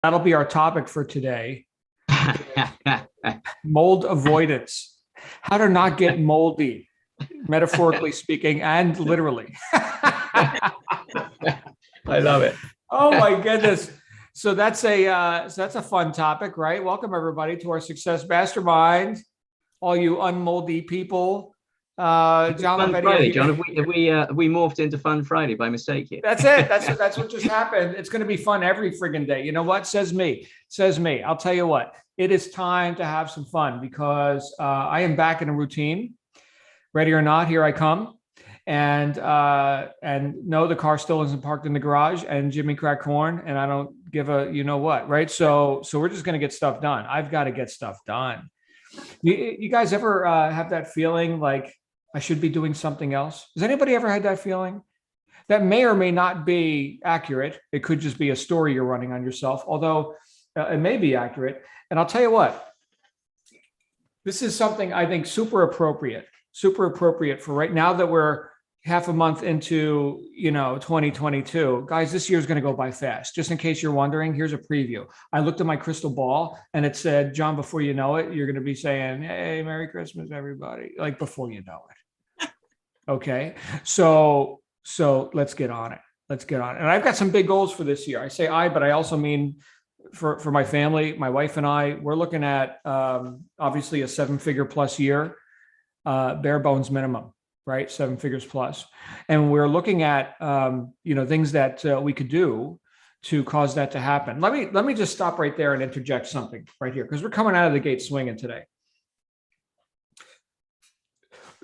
That'll be our topic for today. Mold avoidance. How to not get moldy, metaphorically speaking and literally. I love it. Oh my goodness. So that's a fun topic, right? Welcome everybody to our Success Mastermind. All you unmoldy people. John Fun Lavenia, Friday, John. Have we morphed into Fun Friday by mistake here? That's it. That's what just happened. It's going to be fun every friggin' day. You know what? Says me. Says me. I'll tell you what. It is time to have some fun because I am back in a routine. Ready or not, here I come. And no, the car still isn't parked in the garage. And Jimmy cracked corn, and I don't give a you know what, right? So we're just going to get stuff done. I've got to get stuff done. You guys ever have that feeling like I should be doing something else? Has anybody ever had that feeling? That may or may not be accurate. It could just be a story you're running on yourself, although it may be accurate. And I'll tell you what, this is something I think super appropriate for right now that we're half a month into 2022. Guys, this year is going to go by fast. Just in case you're wondering, here's a preview. I looked at my crystal ball and it said, John, before you know it, you're going to be saying, hey, Merry Christmas, everybody, like before you know it. Okay. So let's get on it. And I've got some big goals for this year. I say but I also mean for my family, my wife and I, we're looking at obviously a 7-figure plus year, bare bones minimum, right? 7 figures plus. And we're looking at, things that we could do to cause that to happen. Let me just stop right there and interject something right here, because we're coming out of the gate swinging today.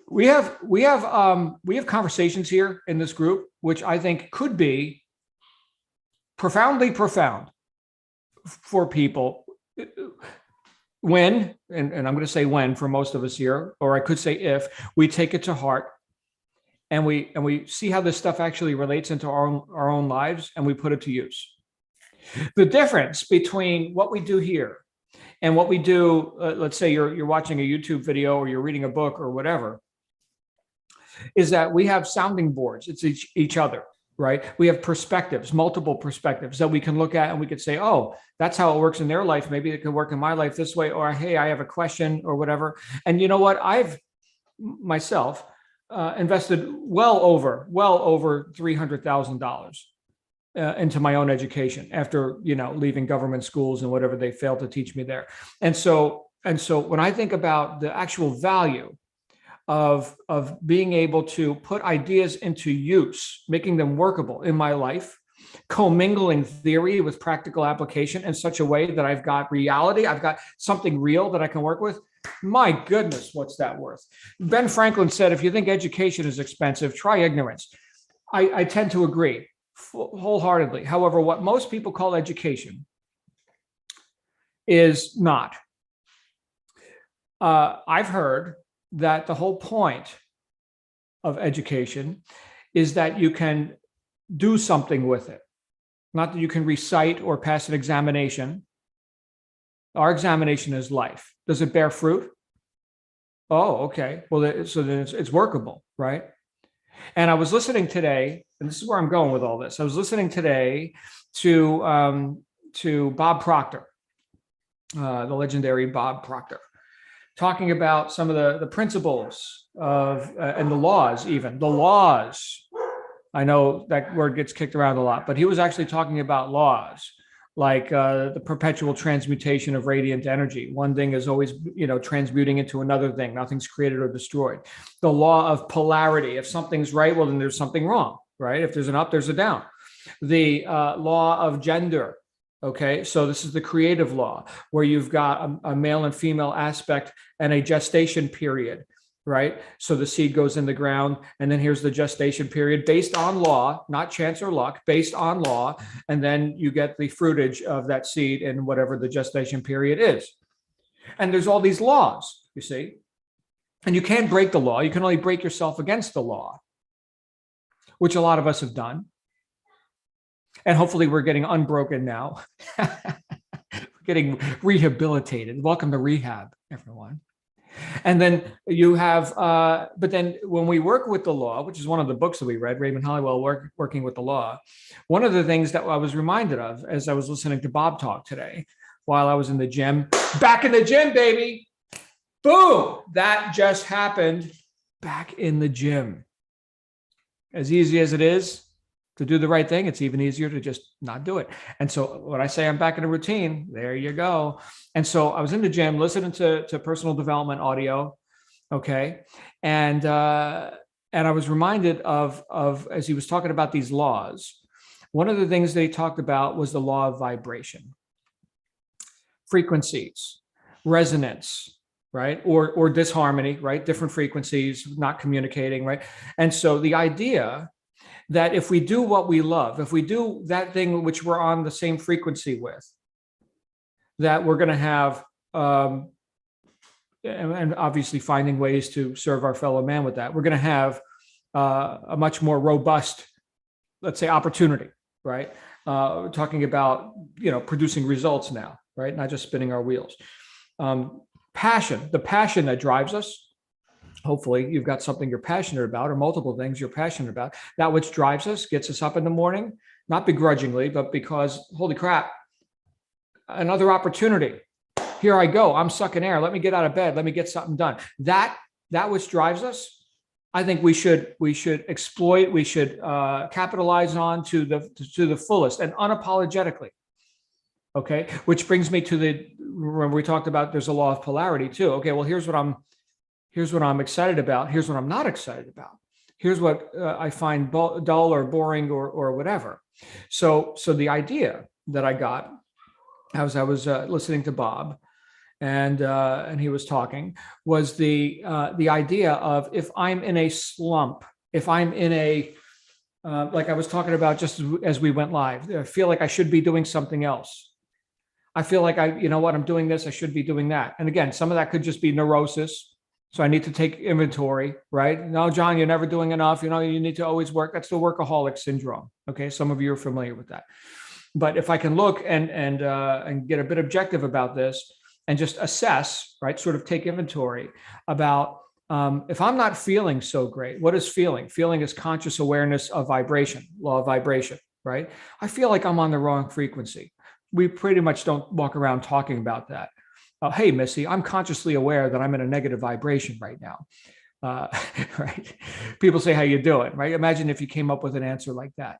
We have conversations here in this group, which I think could be profoundly profound for people when, and I'm going to say when for most of us here, or I could say if we take it to heart and we see how this stuff actually relates into our own lives and we put it to use. The difference between what we do here and what we do, let's say you're watching a YouTube video or you're reading a book or whatever, is that we have sounding boards. It's each other, right? We have perspectives, multiple perspectives that we can look at and we could say, oh, that's how it works in their life. Maybe it could work in my life this way, or hey, I have a question or whatever. And you know what? I've myself invested well over $300,000 into my own education after, leaving government schools and whatever they failed to teach me there. And so when I think about the actual value of being able to put ideas into use, making them workable in my life, commingling theory with practical application in such a way that I've got reality, I've got something real that I can work with. My goodness, what's that worth? Ben Franklin said, if you think education is expensive, try ignorance. I tend to agree wholeheartedly. However, what most people call education is not. I've heard that the whole point of education is that you can do something with it, not that you can recite or pass an examination. Our examination is life. Does it bear fruit? Oh, okay. Well, so then it's workable, right? And I was listening today, and this is where I'm going with all this. I was listening today to Bob Proctor, the legendary Bob Proctor, talking about some of the principles of and the laws, even the laws. I know that word gets kicked around a lot, but he was actually talking about laws like the perpetual transmutation of radiant energy. One thing is always, transmuting into another thing. Nothing's created or destroyed. The law of polarity. If something's right, well, then there's something wrong, right? If there's an up, there's a down. The law of gender. Okay, so this is the creative law where you've got a male and female aspect and a gestation period, right? So the seed goes in the ground, and then here's the gestation period based on law, not chance or luck, based on law. And then you get the fruitage of that seed in whatever the gestation period is. And there's all these laws, you see, and you can't break the law. You can only break yourself against the law, which a lot of us have done. And hopefully we're getting unbroken now. We're getting rehabilitated. Welcome to rehab, everyone. And then you have, but then when we work with the law, which is one of the books that we read, Raymond Hollywell, Working with the Law, one of the things that I was reminded of as I was listening to Bob talk today, while I was in the gym, back in the gym, baby, boom, that just happened back in the gym. As easy as it is to do the right thing, it's even easier to just not do it. And so when I say I'm back in a routine, there you go. And so I was in the gym listening to personal development audio, okay, and I was reminded of as he was talking about these laws, one of the things they talked about was the law of vibration, frequencies, resonance, right, or disharmony, right, different frequencies, not communicating, right. And so the idea that if we do what we love, if we do that thing which we're on the same frequency with, that we're going to have, and obviously finding ways to serve our fellow man with that, we're going to have a much more robust, let's say, opportunity, right? Talking about, producing results now, right? Not just spinning our wheels. Passion, the passion that drives us. Hopefully you've got something you're passionate about, or multiple things you're passionate about. That which drives us, gets us up in the morning, not begrudgingly, but because, holy crap, another opportunity. Here I go. I'm sucking air. Let me get out of bed. Let me get something done. That which drives us, I think we should exploit. We should capitalize on to the fullest and unapologetically. Okay, which brings me to remember we talked about there's a law of polarity too. Okay, well here's what I'm excited about. Here's what I'm not excited about. Here's what I find dull or boring or whatever. So the idea that I got as I was listening to Bob, and he was talking, was the idea of, if I'm in a slump, if I'm in a like I was talking about just as we went live, I feel like I should be doing something else. I feel like I'm doing this, I should be doing that. And again, some of that could just be neurosis. So I need to take inventory, right? No, John, you're never doing enough. You need to always work. That's the workaholic syndrome. Okay, some of you are familiar with that. But if I can look and get a bit objective about this and just assess, right, sort of take inventory about if I'm not feeling so great, what is feeling? Feeling is conscious awareness of vibration, law of vibration, right? I feel like I'm on the wrong frequency. We pretty much don't walk around talking about that. Hey, Missy, I'm consciously aware that I'm in a negative vibration right now. Right? People say, how you doing, right? Imagine if you came up with an answer like that,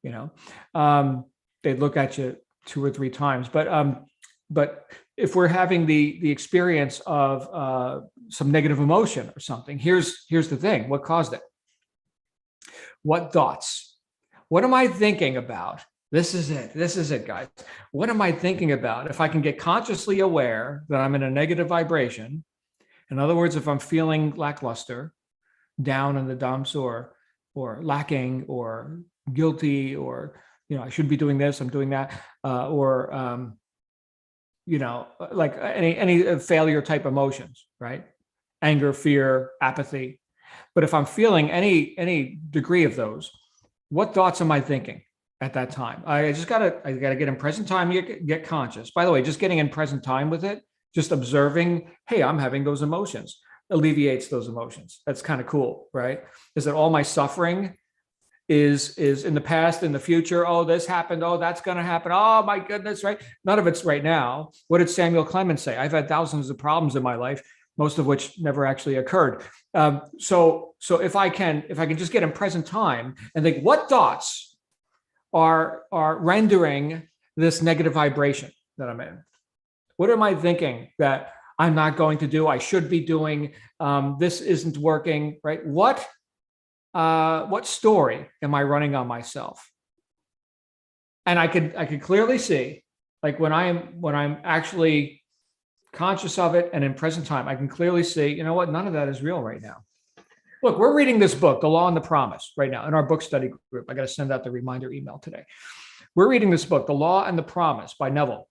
they'd look at you 2 or 3 times. But if we're having the experience of some negative emotion or something, here's the thing. What caused it? What thoughts? What am I thinking about? This is it, guys. What am I thinking about? If I can get consciously aware that I'm in a negative vibration, in other words, if I'm feeling lackluster, down in the dumps, or lacking, or guilty, or I should be doing this, I'm doing that, or like any failure type emotions, right? Anger, fear, apathy. But if I'm feeling any degree of those, what thoughts am I thinking at that time? I gotta get in present time, get conscious. By the way, just getting in present time with it, just observing, hey, I'm having those emotions, alleviates those emotions. That's kind of cool, right? Is that all my suffering is in the past, in the future? Oh, this happened. Oh, that's going to happen. Oh my goodness, right? None of it's right now. What did Samuel Clemens say? I've had thousands of problems in my life, most of which never actually occurred. So if I can just get in present time and think, what thoughts are rendering this negative vibration that I'm in? What am I thinking that I'm not going to do? I should be doing. This isn't working, right? What story am I running on myself? And I could clearly see, like when I'm actually conscious of it and in present time, I can clearly see, you know what? None of that is real right now. Look, we're reading this book, The Law and the Promise, right now in our book study group. I got to send out the reminder email today. We're reading this book, The Law and the Promise by Neville.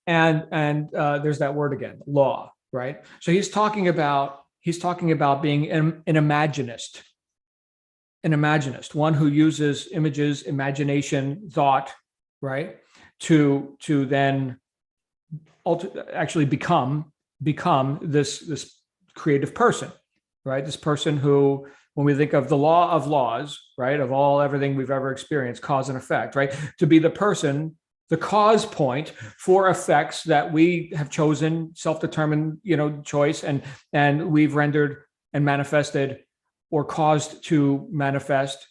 And there's that word again, law, right? So he's talking about being an imaginist, one who uses images, imagination, thought, right, to then actually become become this creative person, right? This person who, when we think of the law of laws, right, of everything we've ever experienced, cause and effect, right, to be the person, the cause point for effects that we have chosen, self-determined, choice, and we've rendered and manifested or caused to manifest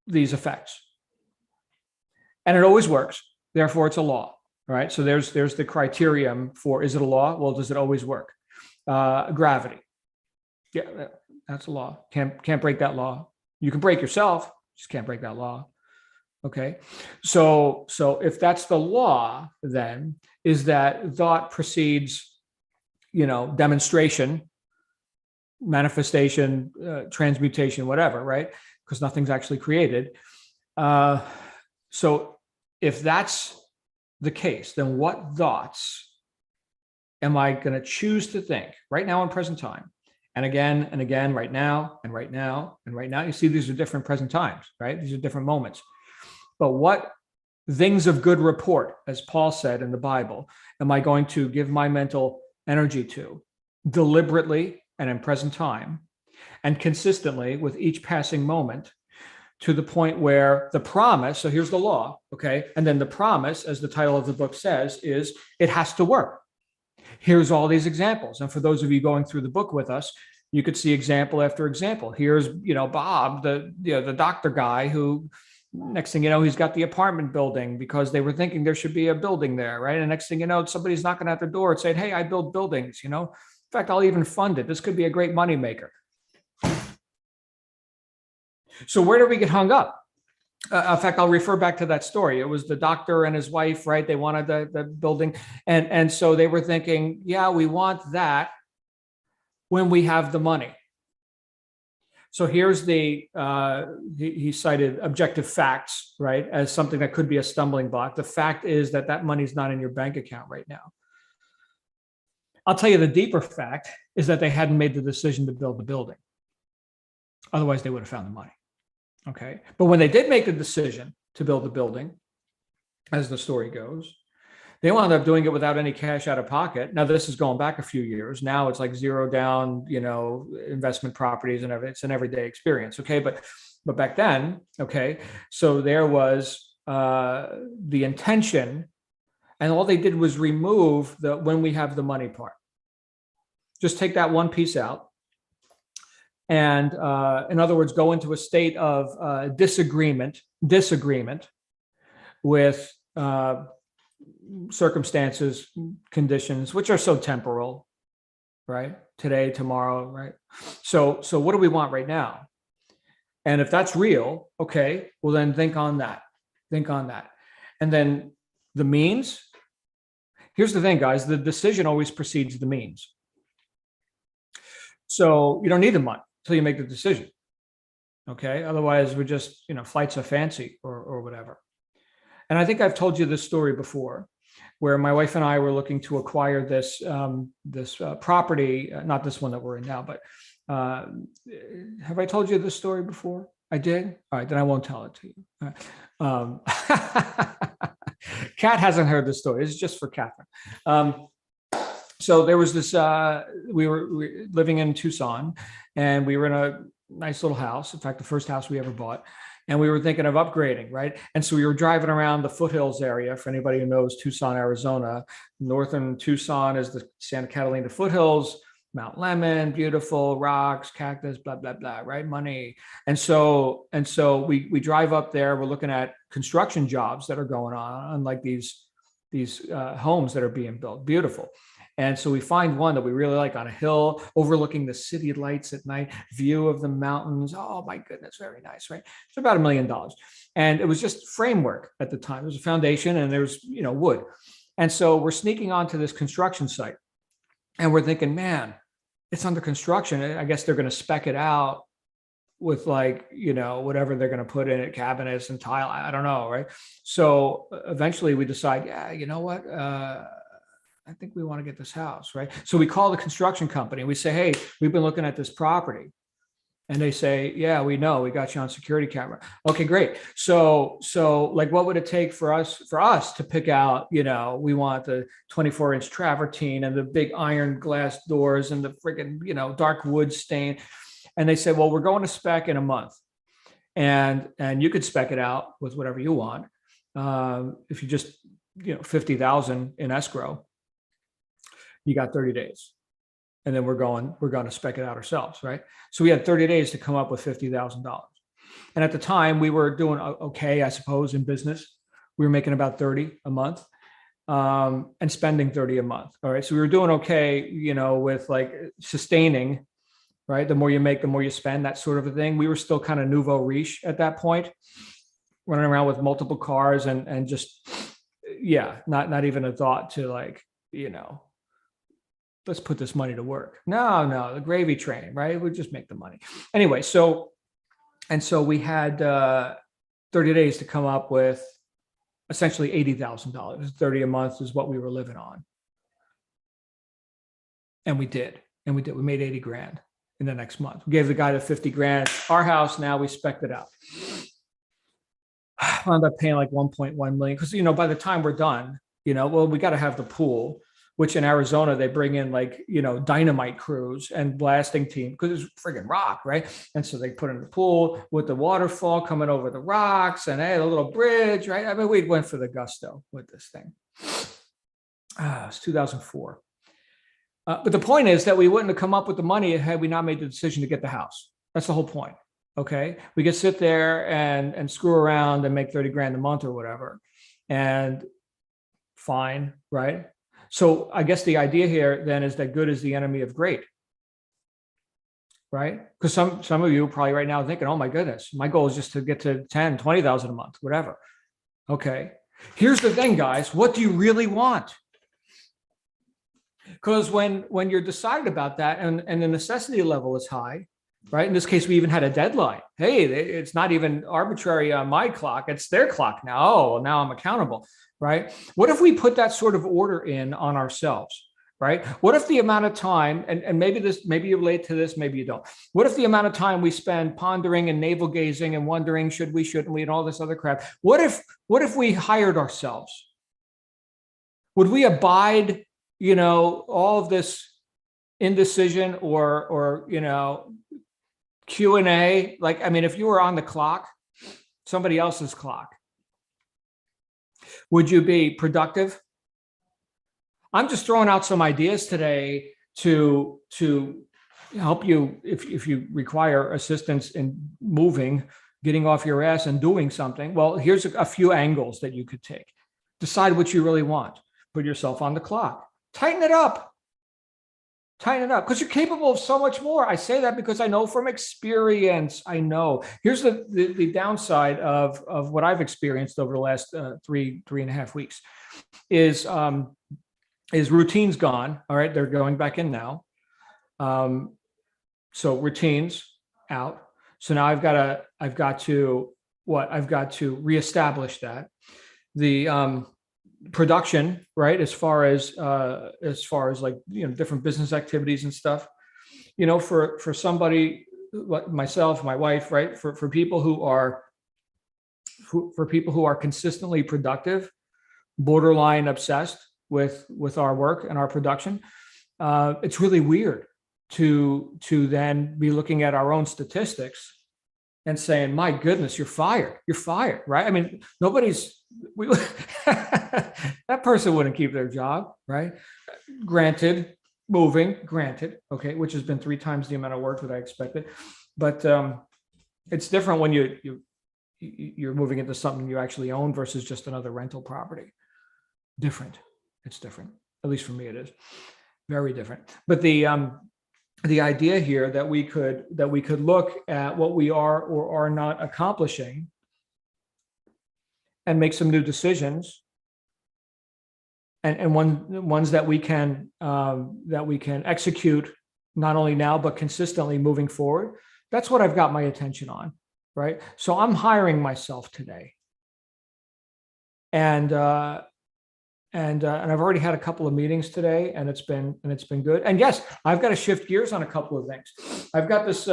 these effects. And it always works. Therefore, it's a law, right? So there's the criterion for, is it a law? Well, does it always work? Gravity. Yeah, that's a law. Can't break that law. You can break yourself, just can't break that law. Okay. So if that's the law, then is that thought precedes, demonstration, manifestation, transmutation, whatever, right? Because nothing's actually created. So if that's the case, then what thoughts am I going to choose to think right now in present time? And again, right now, and right now, and right now. You see, these are different present times, right? These are different moments. But what things of good report, as Paul said in the Bible, am I going to give my mental energy to deliberately and in present time and consistently with each passing moment, to the point where the promise, so here's the law, okay? And then the promise, as the title of the book says, is it has to work. Here's all these examples. And for those of you going through the book with us, you could see example after example. Here's, Bob, the doctor guy who, next thing you know, he's got the apartment building because they were thinking there should be a building there, right? And next thing you know, somebody's knocking at their door and saying, hey, I build buildings, In fact, I'll even fund it. This could be a great moneymaker. So where do we get hung up? In fact, I'll refer back to that story. It was the doctor and his wife, right? They wanted the building. And so they were thinking, yeah, we want that when we have the money. So here's he cited objective facts, right? As something that could be a stumbling block. The fact is that money's not in your bank account right now. I'll tell you the deeper fact is that they hadn't made the decision to build the building. Otherwise, they would have found the money. Okay. But when they did make the decision to build the building, as the story goes, they wound up doing it without any cash out of pocket. Now, this is going back a few years. Now it's like zero down, investment properties and everything. It's an everyday experience. Okay. But back then, okay. So there was the intention, and all they did was remove the when we have the money part. Just take that one piece out. And in other words, go into a state of disagreement with circumstances, conditions, which are so temporal, right? Today, tomorrow, right? So what do we want right now? And if that's real, okay, well then think on that. And then the means. Here's the thing, guys, the decision always precedes the means. So you don't need the money until you make the decision. Okay. Otherwise we're just, flights of fancy or whatever. And I think I've told you this story before, where my wife and I were looking to acquire this property, not this one that we're in now, but have I told you this story before? I did? All right, then I won't tell it to you. Kat hasn't heard the story. This is just for Catherine. So there was this, we were living in Tucson, and we were in a nice little house. In fact, the first house we ever bought. And we were thinking of upgrading, right? And so we were driving around the foothills area. For anybody who knows Tucson, Arizona, northern Tucson is the Santa Catalina foothills, Mount Lemmon, beautiful rocks, cactus, blah, blah, blah, right? Money. And so we drive up there. We're looking at construction jobs that are going on, like these homes that are being built. Beautiful. And so we find one that we really like on a hill overlooking the city lights at night, view of the mountains. Oh my goodness, very nice, right? It's about $1 million. And it was just framework at the time. There was a foundation and there was, wood. And so we're sneaking onto this construction site and we're thinking, man, it's under construction. I guess they're going to spec it out with whatever they're going to put in it, cabinets and tile. I don't know, right? So eventually we decide, yeah, you know what? I think we want to get this house, right? So we call the construction company and we say, hey, we've been looking at this property. And they say, yeah, we know, we got you on security camera. Okay, great. So like, what would it take for us to pick out, we want the 24-inch travertine and the big iron glass doors and the freaking, dark wood stain. And they say, well, we're going to spec in a month. And you could spec it out with whatever you want. If you just, 50,000 in escrow, you got 30 days. And then we're going to spec it out ourselves, right? So we had 30 days to come up with $50,000. And at the time we were doing okay, I suppose, in business. We were making about 30 a month, and spending 30 a month. All right. So we were doing okay, with like sustaining, right? The more you make, the more you spend, that sort of a thing. We were still kind of nouveau riche at that point, running around with multiple cars and just, not even a thought to like, let's put this money to work. No, the gravy train, right? We just make the money. Anyway, so we had 30 days to come up with essentially $80,000. 30 a month is what we were living on. And we did. We made 80 grand in the next month. We gave the guy the 50 grand. Our house, now we spec'd it out. I wound up paying like 1.1 million because, by the time we're done, well, we got to have the pool, which in Arizona, they bring in like, dynamite crews and blasting team because it's friggin' rock, right? And so they put in the pool with the waterfall coming over the rocks and a little bridge, right? I mean, we went for the gusto with this thing. It was 2004. But the point is that we wouldn't have come up with the money had we not made the decision to get the house. That's the whole point. Okay. We could sit there and screw around and make 30 grand a month or whatever. And fine, right? So I guess the idea here then is that good is the enemy of great, right? Because some of you probably right now thinking, oh my goodness, my goal is just to get to 10, 20,000 a month, whatever. Okay. Here's the thing, guys. What do you really want? Because when you're decided about that and the necessity level is high, right? In this case, we even had a deadline. Hey, it's not even arbitrary on my clock. It's their clock now. Oh, well, now I'm accountable, right? What if we put that sort of order in on ourselves, right? What if the amount of time, and maybe you relate to this, maybe you don't. What if the amount of time we spend pondering and navel gazing and wondering, shouldn't we, and all this other crap? What if we hired ourselves? Would we abide, all of this indecision or Q&A? Like, I mean, if you were on the clock, somebody else's clock, would you be productive? I'm just throwing out some ideas today to help you if you require assistance in moving, getting off your ass and doing something. Well, here's a few angles that you could take. Decide what you really want. Put yourself on the clock. Tighten it up. Because you're capable of so much more. I say that because I know from experience. I know. Here's the downside of what I've experienced over the last 3.5 weeks is routine's gone. All right, they're going back in now. So routine's out. So now I've got to reestablish that. The production, right? As far as like, different business activities and stuff, for somebody like myself, my wife, right? For people who are consistently productive, borderline obsessed with our work and our production, it's really weird to then be looking at our own statistics and saying, my goodness, you're fired, right? I mean, that person wouldn't keep their job, right? Granted, okay, which has been 3 times the amount of work that I expected. But it's different when you're moving into something you actually own versus just another rental property. It's different. At least for me, it is very different. But the idea here that we could look at what we are or are not accomplishing and make some new decisions, and ones that we can execute not only now but consistently moving forward. That's what I've got my attention on, right? So I'm hiring myself today, and and I've already had a couple of meetings today, and it's been good. And yes, I've got to shift gears on a couple of things. I've got this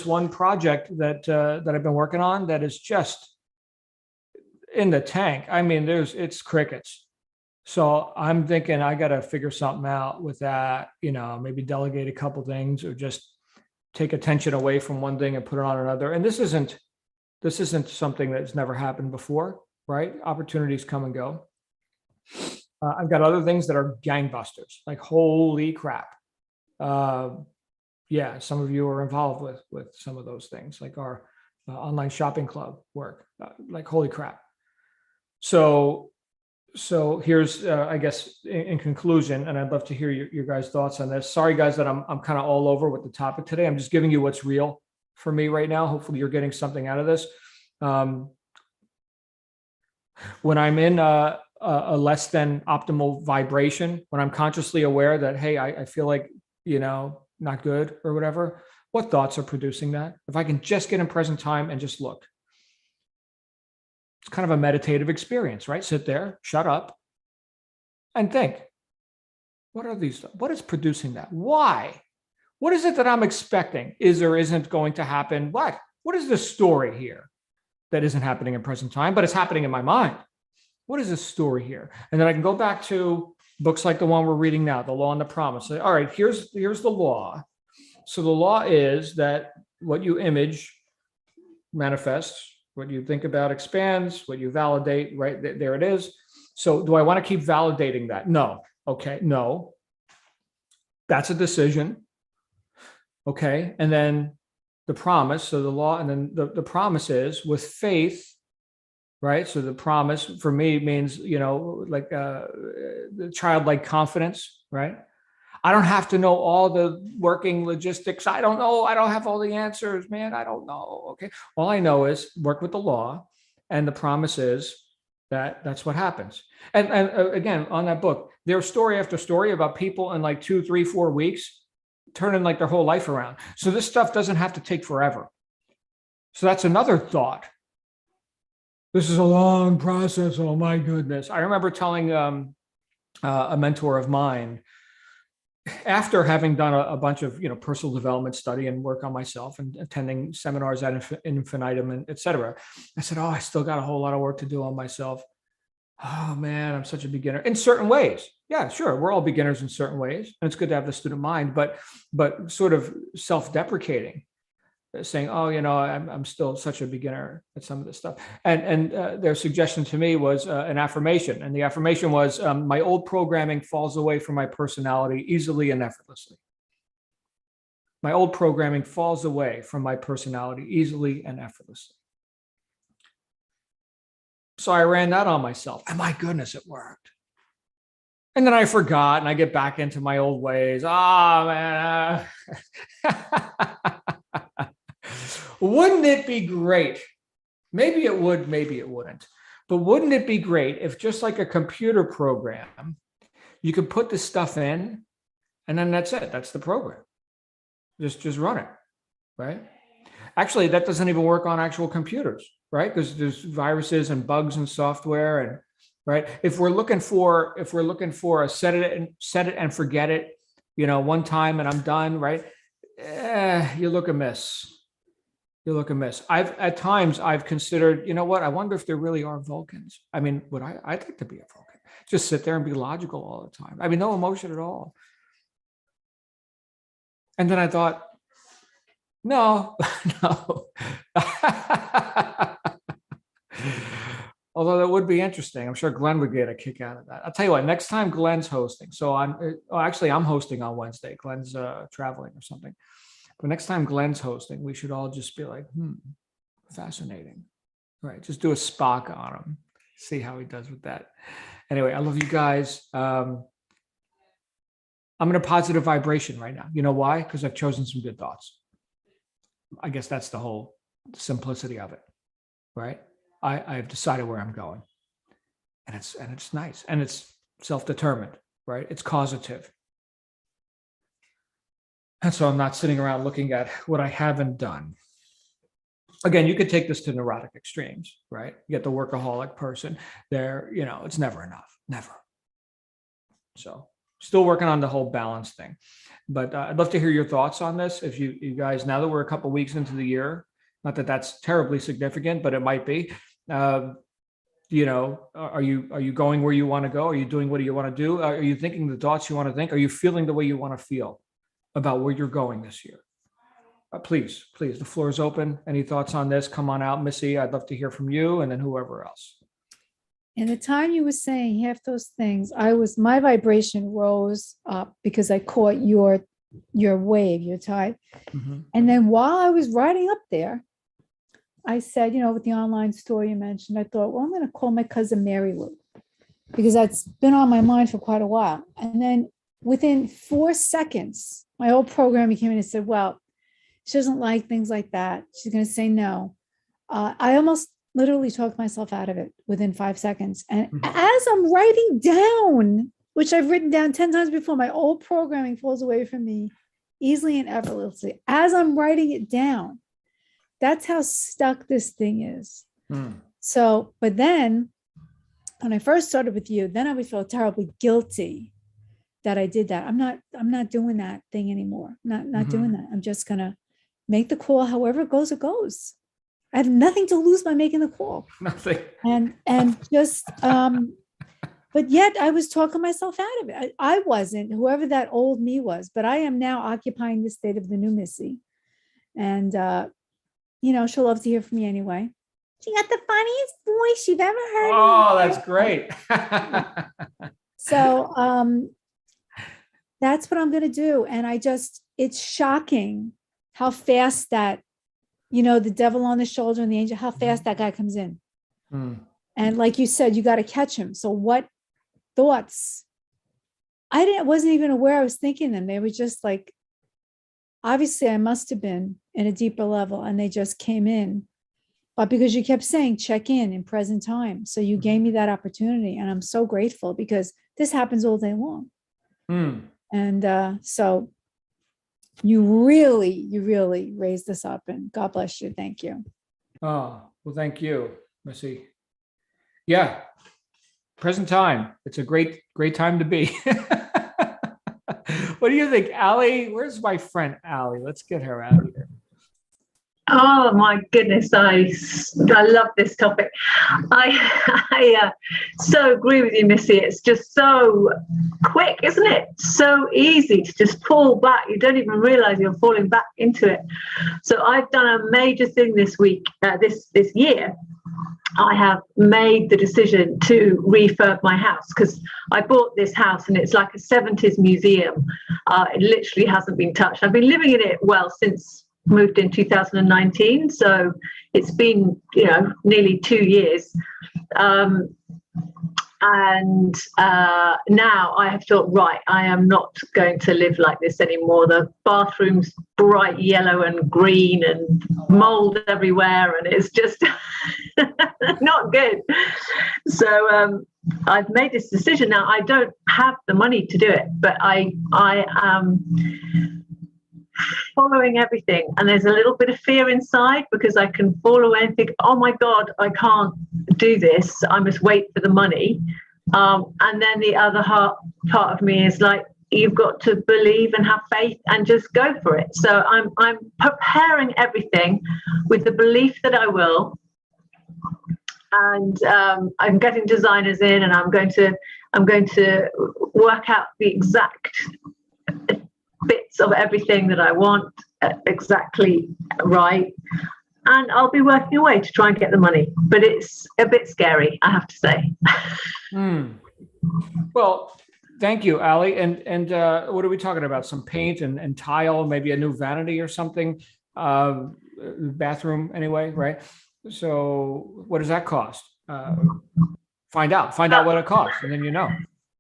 one project that I've been working on that is just in the tank. I mean, it's crickets. So I'm thinking I got to figure something out with that, maybe delegate a couple things or just take attention away from one thing and put it on another. And this isn't something that's never happened before, right? Opportunities come and go. I've got other things that are gangbusters, like holy crap. Yeah, some of you are involved with some of those things, like our online shopping club work, like holy crap. So here's, I guess, in conclusion, and I'd love to hear your guys' thoughts on this. Sorry, guys, that I'm kind of all over with the topic today. I'm just giving you what's real for me right now. Hopefully, you're getting something out of this. When I'm in a less than optimal vibration, when I'm consciously aware that, hey, I feel like, not good or whatever, what thoughts are producing that? If I can just get in present time and just look. It's kind of a meditative experience, right? Sit there, shut up, and think. What is producing that? Why? What is it that I'm expecting is or isn't going to happen? What is the story here that isn't happening in present time, but it's happening in my mind? What is the story here? And then I can go back to books like the one we're reading now, The Law and the Promise. Say, all right, here's the law. So the law is that what you image manifests. What you think about expands, what you validate, right? There it is. So do I want to keep validating that? No. Okay, no. That's a decision. Okay, and then the promise, so the law, and then the promise is with faith, right? So the promise for me means, like the childlike confidence, right? I don't have to know all the working logistics. I don't know. I don't have all the answers, man. I don't know. Okay. All I know is work with the law. And the promise is that that's what happens. And again, on that book, there's story after story about people in like 2, 3, 4 weeks turning like their whole life around. So this stuff doesn't have to take forever. So that's another thought. This is a long process. Oh my goodness. I remember telling a mentor of mine, after having done a bunch of personal development study and work on myself and attending seminars at infinitum and et cetera, I said, I still got a whole lot of work to do on myself. Oh man, I'm such a beginner in certain ways. Yeah, sure, we're all beginners in certain ways, and it's good to have the student mind, but sort of self-deprecating, saying, I'm still such a beginner at some of this stuff. And their suggestion to me was an affirmation. And the affirmation was, my old programming falls away from my personality easily and effortlessly. My old programming falls away from my personality easily and effortlessly. So I ran that on myself. And my goodness, it worked. And then I forgot and I get back into my old ways. Oh, man. Wouldn't it be great? Maybe it would, maybe it wouldn't. But wouldn't it be great if, just like a computer program, you could put this stuff in and then that's it. That's the program. Just run it, right? Actually, that doesn't even work on actual computers, right? Because there's viruses and bugs and software, and right. If we're looking for a set it and forget it, one time and I'm done, right? You look amiss. You look amiss. At times I've considered, I wonder if there really are Vulcans. I mean, I'd like to be a Vulcan. Just sit there and be logical all the time. I mean, no emotion at all. And then I thought, no. Although that would be interesting. I'm sure Glenn would get a kick out of that. I'll tell you what, next time Glenn's hosting. So I'm hosting on Wednesday. Glenn's traveling or something. But next time Glenn's hosting, we should all just be like, fascinating. Right. Just do a Spock on him. See how he does with that. Anyway, I love you guys. I'm in a positive vibration right now. You know why? Because I've chosen some good thoughts. I guess that's the whole simplicity of it. Right. I've decided where I'm going. And it's nice. And it's self-determined, right? It's causative. And so I'm not sitting around looking at what I haven't done. Again, you could take this to neurotic extremes, right? You get the workaholic person there, it's never enough, never. So still working on the whole balance thing. But I'd love to hear your thoughts on this. If you guys, now that we're a couple of weeks into the year, not that that's terribly significant, but it might be. Are you going where you want to go? Are you doing what you want to do? Are you thinking the thoughts you want to think? Are you feeling the way you want to feel about where you're going this year? Please, the floor is open. Any thoughts on this? Come on out, Missy. I'd love to hear from you, and then whoever else. In the time you were saying half those things, my vibration rose up because I caught your wave, your tide. Mm-hmm. And then while I was riding up there, I said, with the online store you mentioned, I thought, well, I'm going to call my cousin Mary Lou, because that's been on my mind for quite a while. And then within 4 seconds, my old programming came in and said, well, she doesn't like things like that. She's going to say no. I almost literally talked myself out of it within 5 seconds. And as I'm writing down, which I've written down 10 times before, my old programming falls away from me easily and effortlessly. As I'm writing it down, that's how stuck this thing is. So, but then when I first started with you, then I would feel terribly guilty that I did that. I'm not doing that thing anymore. Not doing that. I'm just going to make the call. However it goes, it goes. I have nothing to lose by making the call. Nothing. And just, but yet I was talking myself out of it. I wasn't, whoever that old me was, but I am now occupying the state of the new Missy. And, she'll love to hear from me anyway. She got the funniest voice you've ever heard. Oh, that's great. So that's what I'm going to do. And it's shocking how fast that, the devil on the shoulder and the angel, how fast that guy comes in. And like you said, you got to catch him. So what thoughts? I wasn't even aware I was thinking them. They were just like, obviously I must have been in a deeper level and they just came in. But because you kept saying, check in present time. So you gave me that opportunity. And I'm so grateful because this happens all day long. And so you really raised this up, and God bless you. Thank you. Oh, well, thank you, Missy. Yeah. Present time. It's a great time to be. What do you think, Allie? Where's my friend Allie? Let's get her out of here. Oh my goodness, I love this topic. I so agree with you, Missy. It's just so quick, isn't it? So easy to just fall back. You don't even realize you're falling back into it. So I've done a major thing this week, this year. I have made the decision to refurb my house because I bought this house and it's like a 70s museum. It literally hasn't been touched. I've been living in it, since moved in 2019, so it's been nearly 2 years, and now I have thought, right, I am not going to live like this anymore. The bathroom's bright yellow and green and mold everywhere, and it's just not good. So I've made this decision now. I don't have the money to do it, but I am following everything, and there's a little bit of fear inside because I can fall away and think, oh my God, I can't do this, I must wait for the money, and then the other part of me is like, you've got to believe and have faith and just go for it. So I'm preparing everything with the belief that I will, and I'm getting designers in, and I'm going to work out the exact bits of everything that I want exactly right, and I'll be working away to try and get the money, but it's a bit scary, I have to say. Well, thank you, Allie. And what are we talking about? Some paint and tile, maybe a new vanity or something, bathroom anyway, right? So what does that cost? Find out what it costs, and then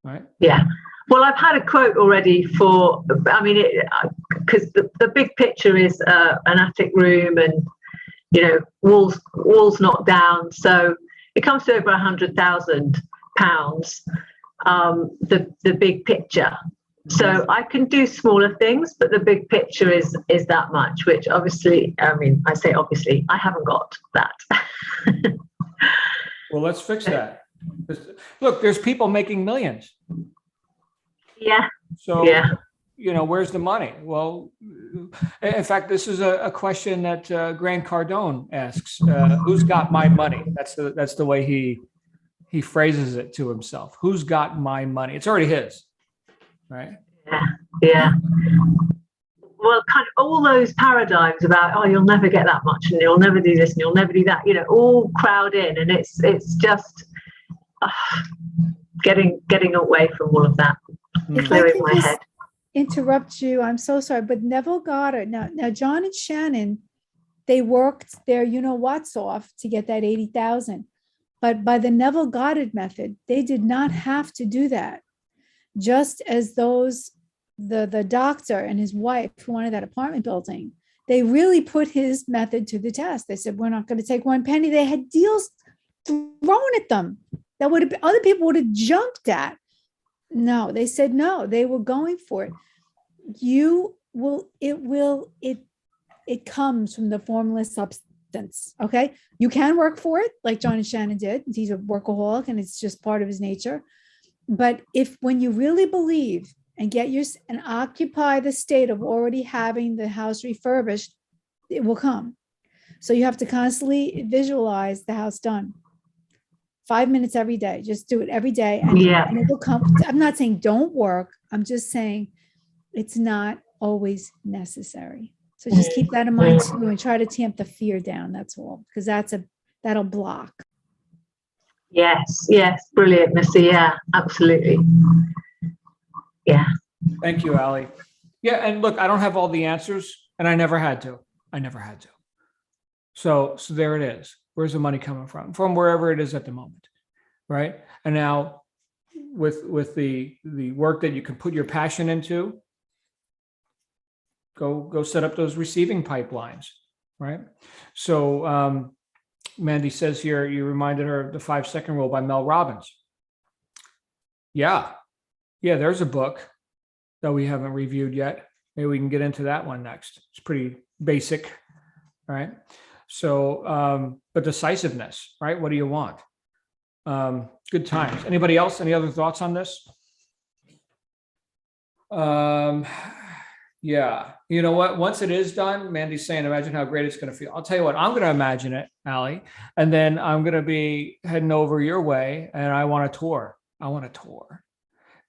right? Yeah. Well, I've had a quote already for, because the big picture is an attic room and, walls knocked down. So it comes to over £100,000, the big picture. So I can do smaller things, but the big picture is that much, which obviously, I say obviously, I haven't got that. Well, let's fix that. Look, there's people making millions. Yeah. So, Yeah. where's the money? Well, in fact, this is a question that Grant Cardone asks, who's got my money? That's the way he phrases it to himself. Who's got my money? It's already his, right? Yeah. Yeah. Well, kind of all those paradigms about, oh, you'll never get that much, and you'll never do this, and you'll never do that, all crowd in, and it's just getting away from all of that, If I clearing can my just head. interrupt you, I'm so sorry, but Neville Goddard, now John and Shannon, they worked their what's off to get that 80,000. But by the Neville Goddard method, they did not have to do that. Just as the doctor and his wife who wanted that apartment building, they really put his method to the test. They said, we're not going to take one penny. They had deals thrown at them that other people would have jumped at. No, they said no, they were going for it. It comes from the formless substance. Okay. You can work for it like John and Shannon did. He's a workaholic and it's just part of his nature. But when you really believe and and occupy the state of already having the house refurbished, it will come. So you have to constantly visualize the house done. 5 minutes every day. Just do it every day. And it will come. I'm not saying don't work. I'm just saying it's not always necessary. So just keep that in mind too and try to tamp the fear down. That's all, because that'll block. Yes, brilliant, Missy. Yeah, absolutely. Yeah. Thank you, Ali. Yeah, and look, I don't have all the answers, and I never had to. So there it is. Where's the money coming from? From wherever it is at the moment, right? And now, with the work that you can put your passion into, go set up those receiving pipelines, right? So Mandy says here, you reminded her of the 5-second rule by Mel Robbins. Yeah, there's a book that we haven't reviewed yet. Maybe we can get into that one next. It's pretty basic, right? So, but decisiveness, right? What do you want? Good times. Anybody else? Any other thoughts on this? Yeah. You know what? Once it is done, Mandy's saying, imagine how great it's going to feel. I'll tell you what, I'm going to imagine it, Ali, and then I'm going to be heading over your way, and I want a tour.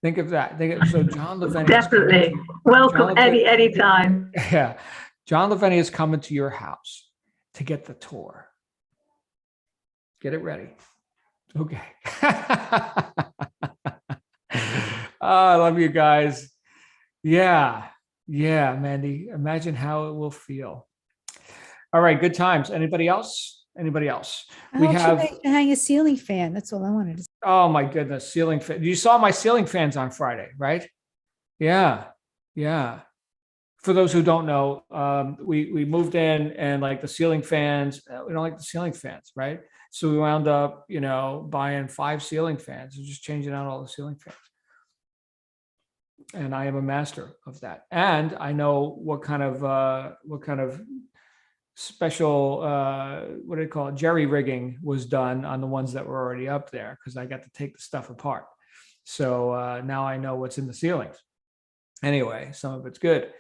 Think of that. So John Lavenia. Definitely. Welcome anytime. Yeah. John Lavenia is coming to your house to get the tour. Get it ready. Okay. I love you guys. Yeah, Mandy. Imagine how it will feel. All right, good times. Anybody else? We have hang a ceiling fan. That's all I wanted to say. Oh my goodness, ceiling fan. You saw my ceiling fans on Friday, right? Yeah. For those who don't know, we moved in and like the ceiling fans, we don't like the ceiling fans, right? So we wound up, buying 5 ceiling fans and just changing out all the ceiling fans. And I am a master of that. And I know what kind of special, what do they call it? Jerry rigging was done on the ones that were already up there because I got to take the stuff apart. So now I know what's in the ceilings. Anyway, some of it's good.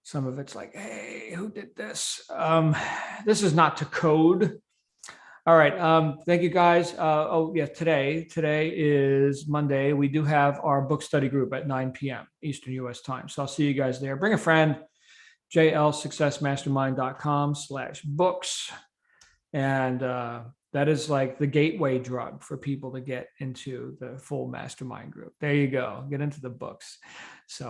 Some of it's like, hey, who did this? This is not to code. All right. Thank you guys. Today is Monday. We do have our book study group at 9 p.m. Eastern US time. So I'll see you guys there. Bring a friend, jlsuccessmastermind.com/books. And that is like the gateway drug for people to get into the full mastermind group. There you go. Get into the books. So